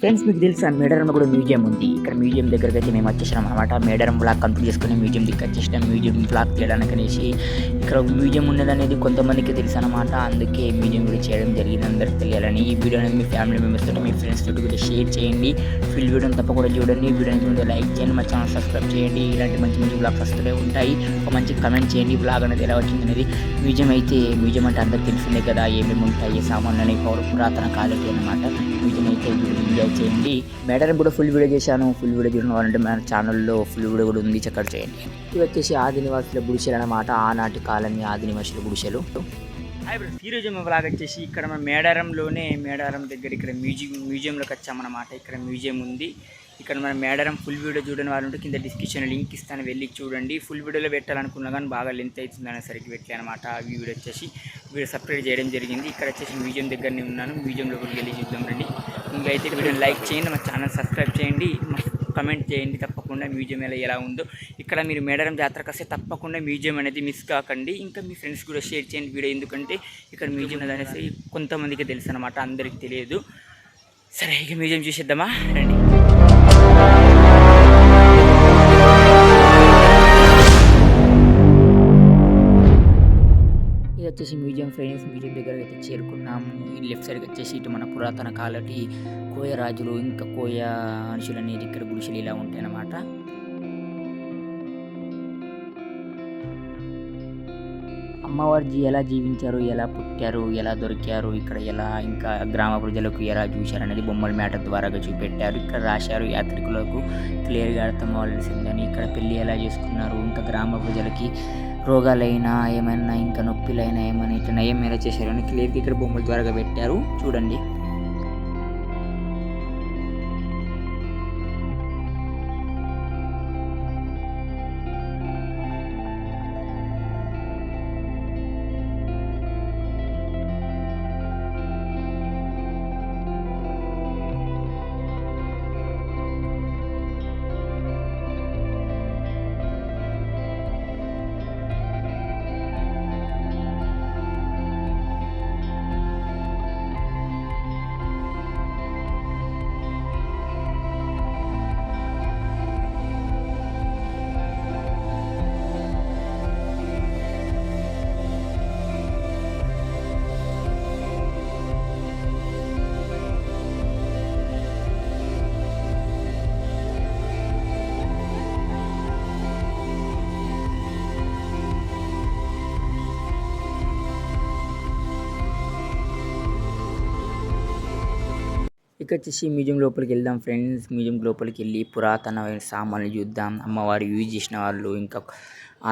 Friends మీకు తెలుసా మేడారంలో కూడా మ్యూజియం ఉంది. ఇక్కడ మ్యూజియం దగ్గరికి అయితే మేము వచ్చేసినాం అనమాట. మేడారం బ్లాక్ కంప్లీట్ చేసుకుని మ్యూజియం దగ్గర వచ్చేసినాం. మ్యూజియం బ్లాక్ తీయడానికి అనేసి ఇక్కడ మ్యూజియం ఉన్నదనేది కొంతమందికి తెలుసు అనమాట. అందుకే మ్యూజియం కూడా చేయడం జరిగింది, అందరికి తెలియాలని. ఈ వీడియో అనేది మీ ఫ్యామిలీ మెంబర్స్ తోటి, మీ ఫ్రెండ్స్ తోటి కూడా షేర్ చేయండి. ఫుల్ వీడియోని తప్పకుండా చూడండి. వీడియోని ముందు లైక్ చేయండి, మా ఛానల్ సబ్స్క్రైబ్ చేయండి. ఇలాంటి మంచి మంచి బ్లాగ్స్ వస్తూనే ఉంటాయి. ఒక మంచి కమెంట్ చేయండి బ్లాగ్ అనేది ఎలా వచ్చింది అనేది. మ్యూజియం అంటే అందరికి తెలిసిందే కదా, ఏమేమి ఉంటాయి సామాన్లు అనేవి పురాతన కాలటి అనమాట. మ్యూజియం అయితే ఎంజాయ్ చేయండి. మేడారం కూడా ఫుల్ వీడియో చేశాను. ఫుల్ వీడియో చూడడం కావాలంటే మన ఛానల్లో ఫుల్ వీడియో కూడా ఉంది, చెక్ చేయండి. ఇవి వచ్చేసి ఆదినివాసుల గుడిసెలు అనమాట. ఆనాటి కాలం ఆదినివాసుల గుడిసెలు. ఈరోజు మేము బ్లాగ్ వచ్చేసి ఇక్కడ మన మేడారం దగ్గర ఇక్కడ మ్యూజియంలోకి వచ్చామన్నమాట. ఇక్కడ మ్యూజియం ఉంది. ఇక్కడ మన మేడారం ఫుల్ వీడియో చూడని వాళ్ళు ఉంటే కింద డిస్క్రిప్షన్ లింక్ ఇస్తాను, వెళ్ళి చూడండి. ఫుల్ వీడియోలో పెట్టాలనుకున్నా కానీ బాగా లెంత్ అవుతుంది అనేసరికి పెట్టలే అనమాట. ఆ వీడియో వచ్చేసి వీడియో సపరేట్ చేయడం జరిగింది. ఇక్కడ వచ్చేసి మ్యూజియం దగ్గరనే ఉన్నాను. మ్యూజియంలో కూడా వెళ్ళి చూద్దాం రండి. ఇంకా అయితే వీడియోని లైక్ చేయండి, మా ఛానల్ సబ్స్క్రైబ్ చేయండి, కమెంట్ చేయండి తప్పకుండా మ్యూజియం ఎలా ఉందో. ఇక్కడ మీరు మేడారం జాతరకు వస్తే తప్పకుండా మ్యూజియం అనేది మిస్ కాకండి. ఇంకా మీ ఫ్రెండ్స్ కూడా షేర్ చేయండి వీడియో, ఎందుకంటే ఇక్కడ మ్యూజియం అనేసి కొంతమందికి తెలుసు అనమాట, అందరికి తెలియదు. సరే ఇక మ్యూజియం చూసేద్దామా రండి. ఇది వచ్చేసి మ్యూజియం ఫ్రెండ్స్. మ్యూజియం దగ్గర అయితే చేరుకున్నాము. ఈ లెఫ్ట్ సైడ్కి వచ్చేసి ఇటు మన పురాతన కాలటి కోయ రాజులు ఇంకా కోయ మనుషులు అనేది ఇక్కడ గుడిసెలు ఇలా ఉంటాయి అన్నమాట. అమ్మవారి ఎలా జీవించారు, ఎలా పుట్టారు, ఎలా దొరికారు, ఇక్కడ ఎలా ఇంకా గ్రామ ప్రజలకు ఎలా చూశారు అనేది బొమ్మల మ్యాటర్ ద్వారా చూపెట్టారు. ఇక్కడ రాశారు, యాత్రికులకు క్లియర్గా అర్థం అవ్వాల్సిందని. ఇక్కడ పెళ్ళి ఎలా చేసుకున్నారు, ఇంకా గ్రామ ప్రజలకి రోగాలైనా ఏమైనా ఇంకా నొప్పిలైనా ఏమైనా ఇట్లా నయం ఎలా చేశారు అని క్లియర్గా ఇక్కడ బొమ్మల ద్వారా పెట్టారు, చూడండి. ఇక వచ్చేసి మ్యూజియం లోపలికి వెళ్దాం ఫ్రెండ్స్. మ్యూజియం లోపలికి వెళ్ళి పురాతనమైన సామాన్లు చూద్దాం. అమ్మవారు యూజ్ చేసిన వాళ్ళు, ఇంకా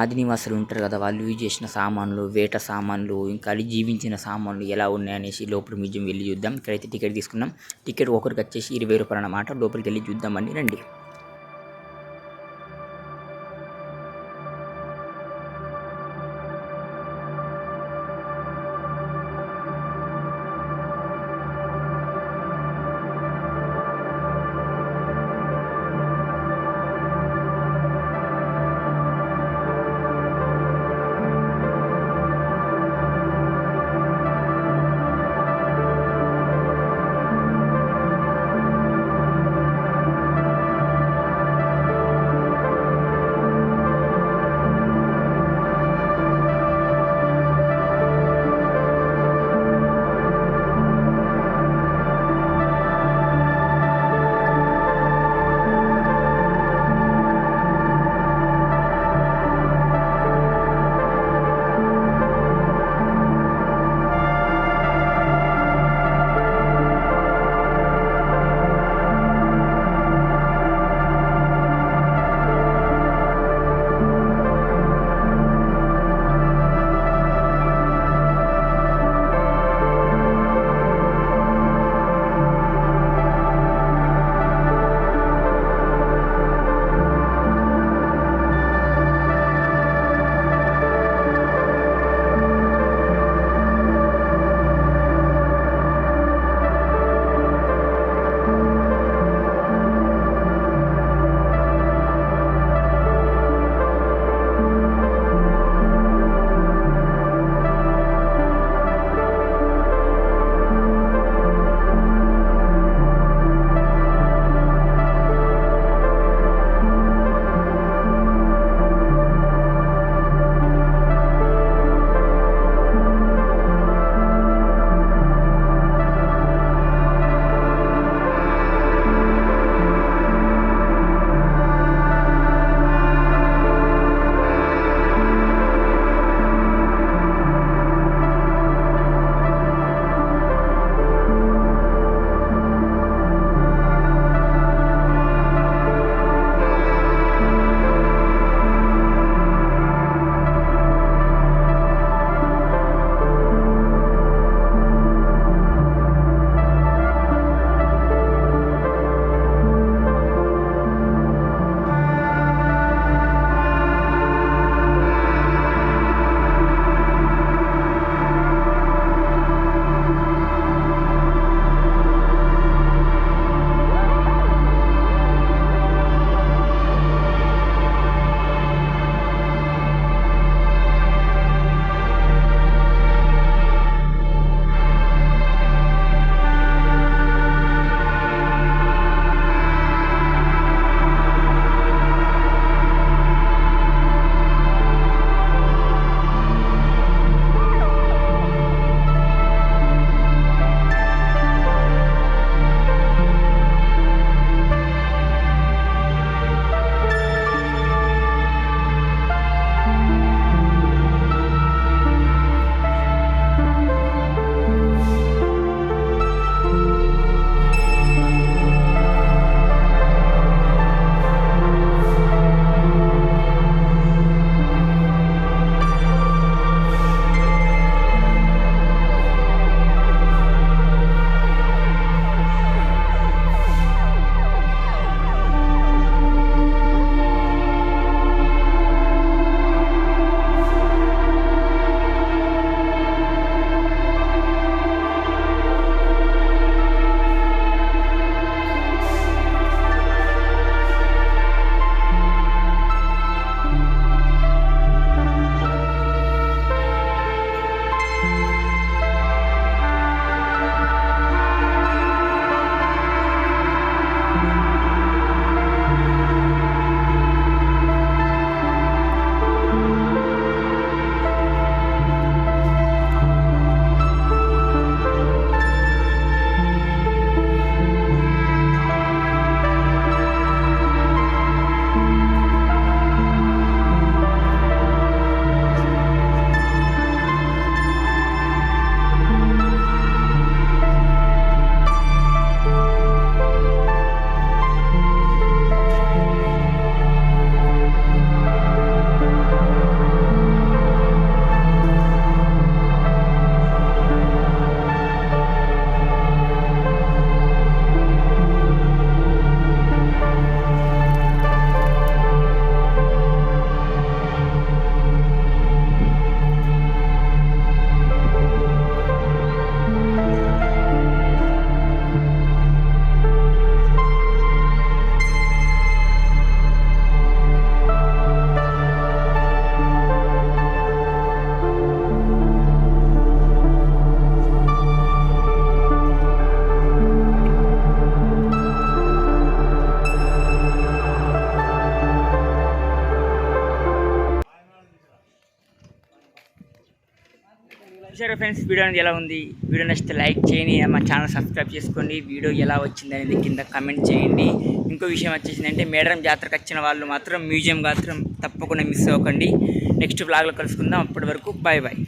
ఆదినివాసులు ఉంటారు కదా, వాళ్ళు యూజ్ చేసిన సామాన్లు, వేట సామాన్లు, ఇంకా అది జీవించిన సామాన్లు ఎలా ఉన్నాయనేసి లోపల మ్యూజియం వెళ్ళి చూద్దాం. ఇక్కడైతే టికెట్ తీసుకున్నాం. టికెట్ ఒకరికి వచ్చేసి 20 రూపాయలు అన్నమాట. లోపలికి వెళ్ళి చూద్దామండి రండి. చూసారా ఫ్రెండ్స్, వీడియో అనేది ఎలా ఉంది? వీడియో నచ్చితే లైక్ చేయండి, మా ఛానల్ సబ్స్క్రైబ్ చేసుకోండి. వీడియో ఎలా వచ్చింది అనేది కింద కమెంట్ చేయండి. ఇంకో విషయం వచ్చేసిందంటే, మేడారం జాతరకు వచ్చిన వాళ్ళు మాత్రం మ్యూజియం మాత్రం తప్పకుండా మిస్ అవ్వకండి. నెక్స్ట్ వ్లాగ్లో కలుసుకుందాం. అప్పటి వరకు బాయ్ బాయ్.